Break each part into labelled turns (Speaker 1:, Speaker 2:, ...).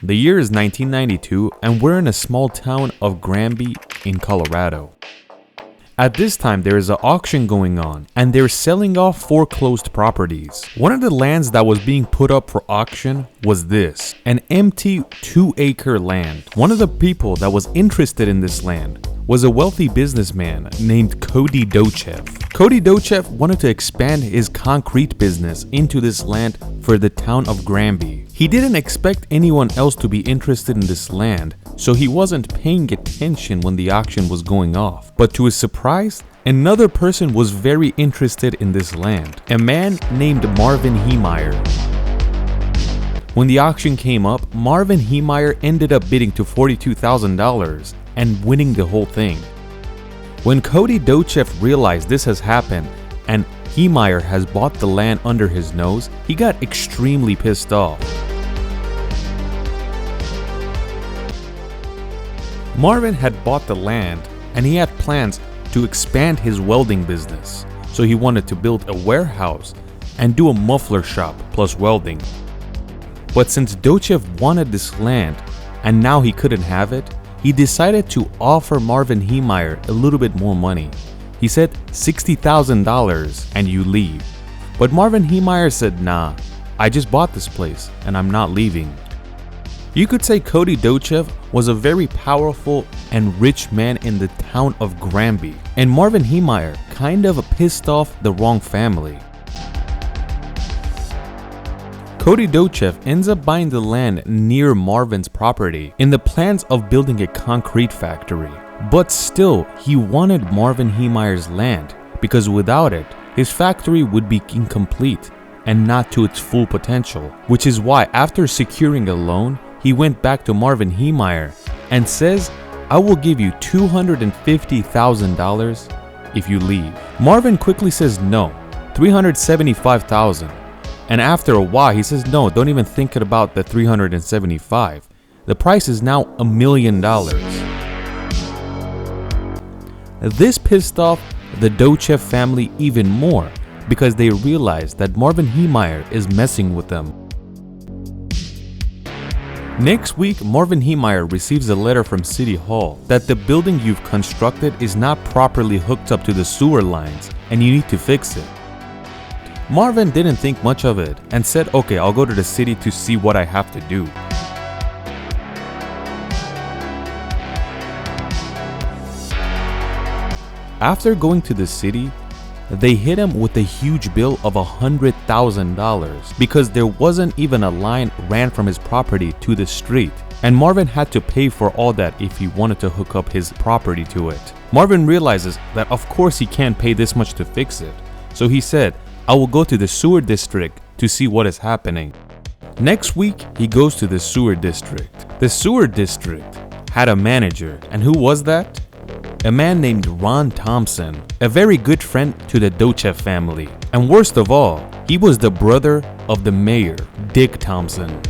Speaker 1: The year is 1992 and we're in a small town of Granby in Colorado. At this time, there is an auction going on and they're selling off foreclosed properties. One of the lands that was being put up for auction was this, an empty 2-acre land. One of the people that was interested in this land was a wealthy businessman named Cody Dochev. Cody Dochev wanted to expand his concrete business into this land for the town of Granby. He didn't expect anyone else to be interested in this land, so he wasn't paying attention when the auction was going off. But to his surprise, another person was very interested in this land, a man named Marvin Heemeyer. When the auction came up, Marvin Heemeyer ended up bidding to $42,000 and winning the whole thing. When Cody Dochev realized this has happened and Heemeyer has bought the land under his nose, he got extremely pissed off. Marvin had bought the land and he had plans to expand his welding business, so he wanted to build a warehouse and do a muffler shop plus welding. But since Dochev wanted this land and now he couldn't have it, he decided to offer Marvin Heemeyer a little bit more money. He said $60,000 and you leave. But Marvin Heemeyer said, nah, I just bought this place and I'm not leaving. You could say Cody Dochev was a very powerful and rich man in the town of Granby, and Marvin Heemeyer kind of pissed off the wrong family. Cody Dochev ends up buying the land near Marvin's property in the plans of building a concrete factory. But still, he wanted Marvin Heemeyer's land because without it, his factory would be incomplete and not to its full potential, which is why after securing a loan, he went back to Marvin Heemeyer and says, I will give you $250,000 if you leave. Marvin quickly says no, $375,000. And after a while, he says, no, don't even think about the $375,000. The price is now $1 million. This pissed off the Dochev family even more because they realized that Marvin Heemeyer is messing with them. Next week, Marvin Heemeyer receives a letter from City Hall that the building you've constructed is not properly hooked up to the sewer lines and you need to fix it. Marvin didn't think much of it and said, okay, I'll go to the city to see what I have to do. After going to the city, they hit him with a huge bill of $100,000 because there wasn't even a line ran from his property to the street, and Marvin had to pay for all that if he wanted to hook up his property to it. Marvin realizes that of course he can't pay this much to fix it, so he said, I will go to the sewer district to see what is happening. Next week, he goes to the sewer district. The sewer district had a manager, and who was that? A man named Ron Thompson, a very good friend to the Dochev family. And worst of all, he was the brother of the mayor, Dick Thompson.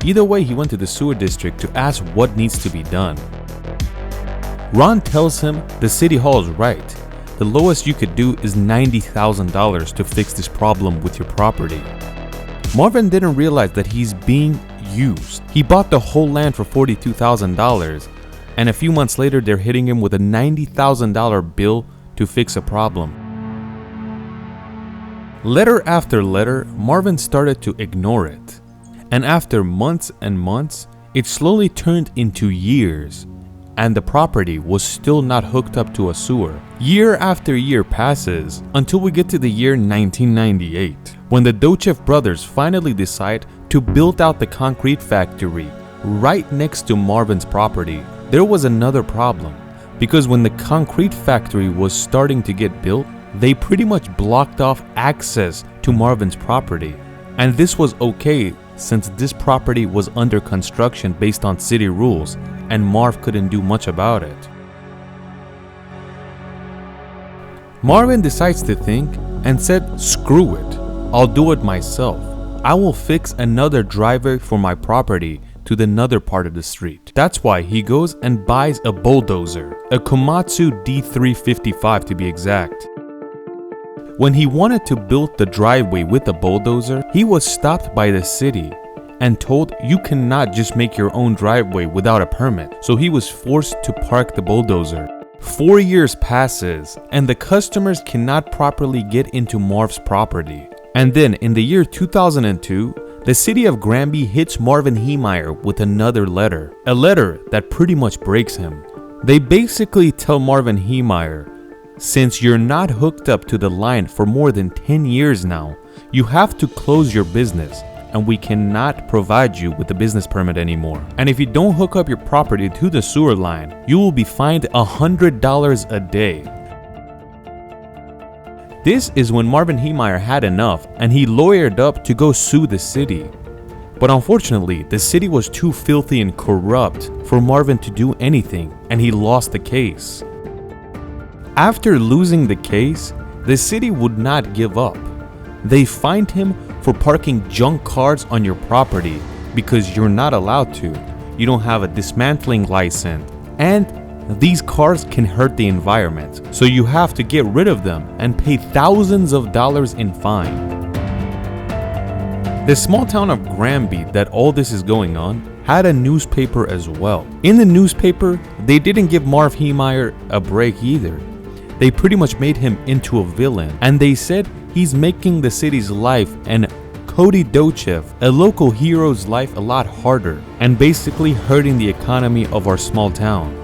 Speaker 1: Either way, he went to the sewer district to ask what needs to be done. Ron tells him the city hall is right. The lowest you could do is $90,000 to fix this problem with your property. Marvin didn't realize that he's being used. He bought the whole land for $42,000, and a few months later they're hitting him with a $90,000 bill to fix a problem. Letter after letter, Marvin started to ignore it. And after months and months, it slowly turned into years, and the property was still not hooked up to a sewer. Year after year passes until we get to the year 1998, when the Dochev brothers finally decide to build out the concrete factory right next to Marvin's property. There was another problem, because when the concrete factory was starting to get built, they pretty much blocked off access to Marvin's property. And this was okay since this property was under construction based on city rules, and Marv couldn't do much about it. Marvin decides to think and said, screw it, I'll do it myself. I will fix another driveway for my property to the another part of the street. That's why he goes and buys a bulldozer, a Komatsu D355 to be exact. When he wanted to build the driveway with the bulldozer, he was stopped by the city and told you cannot just make your own driveway without a permit, so he was forced to park the bulldozer. 4 years passes and the customers cannot properly get into Marv's property. And then in the year 2002, the city of Granby hits Marvin Heemeyer with another letter, a letter that pretty much breaks him. They basically tell Marvin Heemeyer, since you're not hooked up to the line for more than 10 years now, you have to close your business and we cannot provide you with a business permit anymore. And if you don't hook up your property to the sewer line, you will be fined $100 a day. This is when Marvin Heemeyer had enough and he lawyered up to go sue the city. But unfortunately, the city was too filthy and corrupt for Marvin to do anything, and he lost the case. After losing the case, the city would not give up. They fined him for parking junk cars on your property because you're not allowed to. You don't have a dismantling license, and these cars can hurt the environment, so you have to get rid of them and pay thousands of dollars in fine. The small town of Granby that all this is going on had a newspaper as well. In the newspaper, they didn't give Marv Heemeyer a break either. They pretty much made him into a villain, and they said he's making the city's life and Cody Dochev, a local hero's life, a lot harder, and basically hurting the economy of our small town.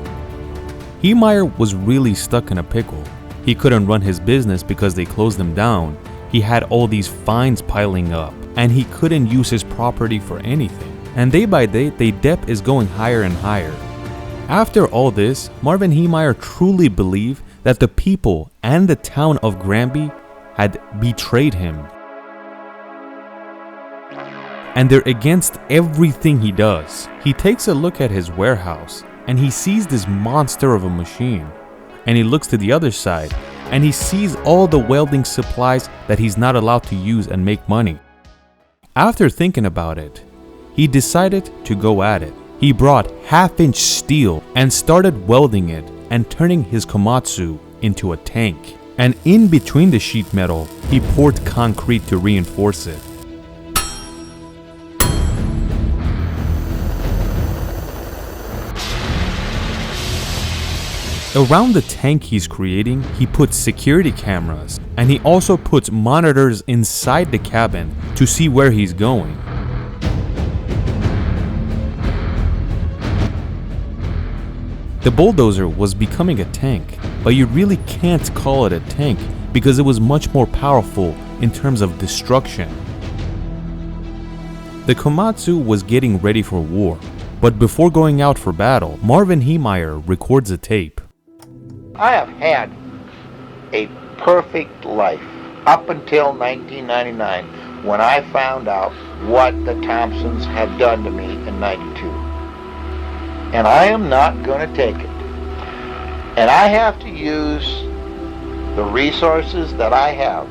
Speaker 1: Heemeyer was really stuck in a pickle. He couldn't run his business because they closed him down. He had all these fines piling up, and he couldn't use his property for anything. And day by day, the debt is going higher and higher. After all this, Marvin Heemeyer truly believed that the people and the town of Granby had betrayed him. And they're against everything he does. He takes a look at his warehouse and he sees this monster of a machine. And he looks to the other side and he sees all the welding supplies that he's not allowed to use and make money. After thinking about it, he decided to go at it. He brought half-inch steel and started welding it and turning his Komatsu into a tank. And in between the sheet metal, he poured concrete to reinforce it. Around the tank he's creating, he puts security cameras, and he also puts monitors inside the cabin to see where he's going. The bulldozer was becoming a tank, but you really can't call it a tank because it was much more powerful in terms of destruction. The Komatsu was getting ready for war, but before going out for battle, Marvin Heemeyer records a tape.
Speaker 2: I have had a perfect life up until 1999 when I found out what the Thompsons had done to me in 92. And I am not going to take it. And I have to use the resources that I have,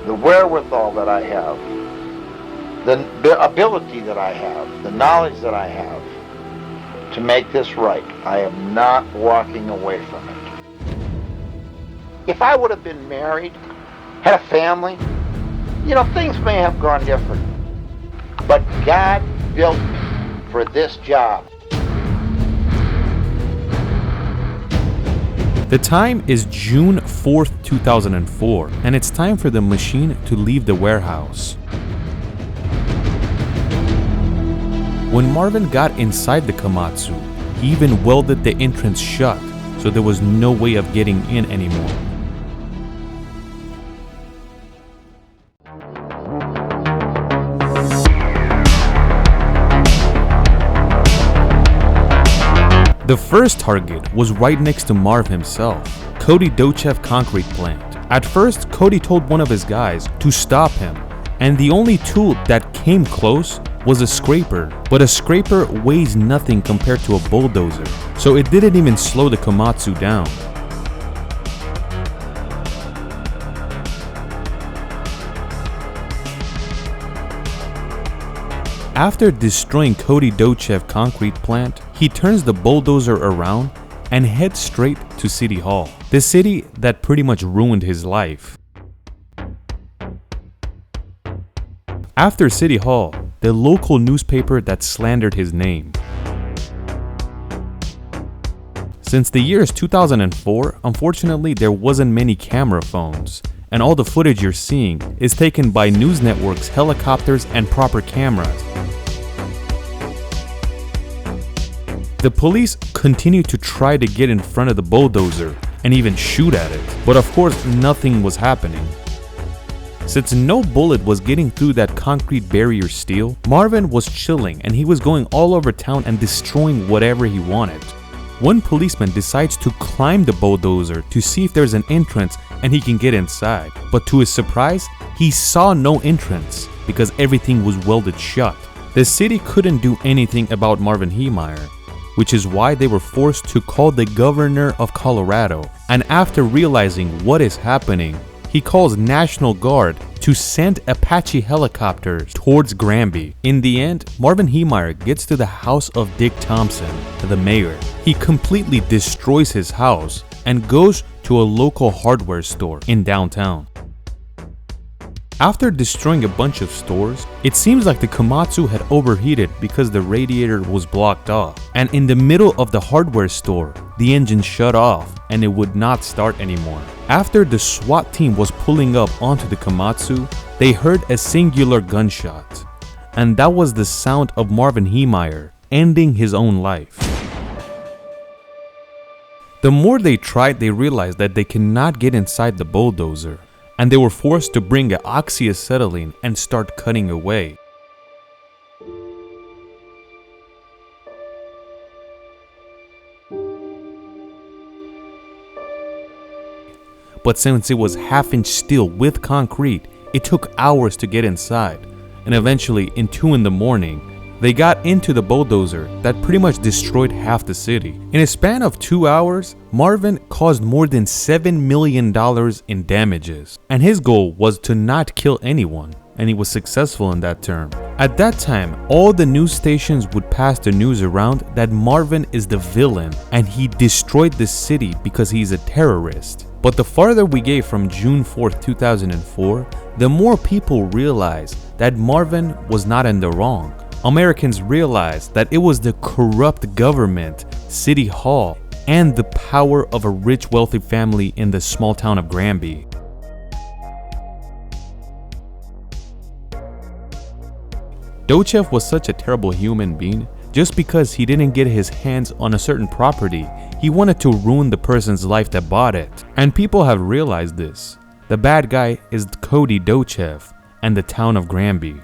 Speaker 2: the wherewithal that I have, the ability that I have, the knowledge that I have to make this right. I am not walking away from it. If I would have been married, had a family, things may have gone different. But God built me for this job.
Speaker 1: The time is June 4th, 2004, and it's time for the machine to leave the warehouse. When Marvin got inside the Komatsu, he even welded the entrance shut, so there was no way of getting in anymore. The first target was right next to Marv himself, Cody Dochev concrete plant. At first, Cody told one of his guys to stop him, and the only tool that came close was a scraper, but a scraper weighs nothing compared to a bulldozer, so it didn't even slow the Komatsu down. After destroying Cody Dochev concrete plant, he turns the bulldozer around and heads straight to City Hall, the city that pretty much ruined his life. After City Hall, the local newspaper that slandered his name. Since the year is 2004, unfortunately there wasn't many camera phones, and all the footage you're seeing is taken by news networks, helicopters, and proper cameras. The police continued to try to get in front of the bulldozer and even shoot at it, but of course nothing was happening. Since no bullet was getting through that concrete barrier steel, Marvin was chilling and he was going all over town and destroying whatever he wanted. One policeman decides to climb the bulldozer to see if there's an entrance and he can get inside, but to his surprise, he saw no entrance because everything was welded shut. The city couldn't do anything about Marvin Heemeyer, which is why they were forced to call the governor of Colorado, and after realizing what is happening, he calls National Guard to send Apache helicopters towards Granby. In the end, Marvin Heemeyer gets to the house of Dick Thompson, the mayor. He completely destroys his house and goes to a local hardware store in downtown. After destroying a bunch of stores, it seems like the Komatsu had overheated because the radiator was blocked off. And in the middle of the hardware store, the engine shut off and it would not start anymore. After the SWAT team was pulling up onto the Komatsu, they heard a singular gunshot. And that was the sound of Marvin Heemeyer ending his own life. The more they tried, they realized that they cannot get inside the bulldozer, and they were forced to bring an oxyacetylene and start cutting away. But since it was half-inch steel with concrete, it took hours to get inside, and eventually in 2 in the morning, they got into the bulldozer that pretty much destroyed half the city. In a span of 2 hours, Marvin caused more than $7 million in damages, and his goal was to not kill anyone, and he was successful in that term. At that time, all the news stations would pass the news around that Marvin is the villain and he destroyed the city because he's a terrorist. But the farther we get from June 4th, 2004, the more people realize that Marvin was not in the wrong. Americans realized that it was the corrupt government, city hall, and the power of a rich, wealthy family in the small town of Granby. Dochev was such a terrible human being. Just because he didn't get his hands on a certain property, he wanted to ruin the person's life that bought it. And people have realized this. The bad guy is Cody Dochev and the town of Granby.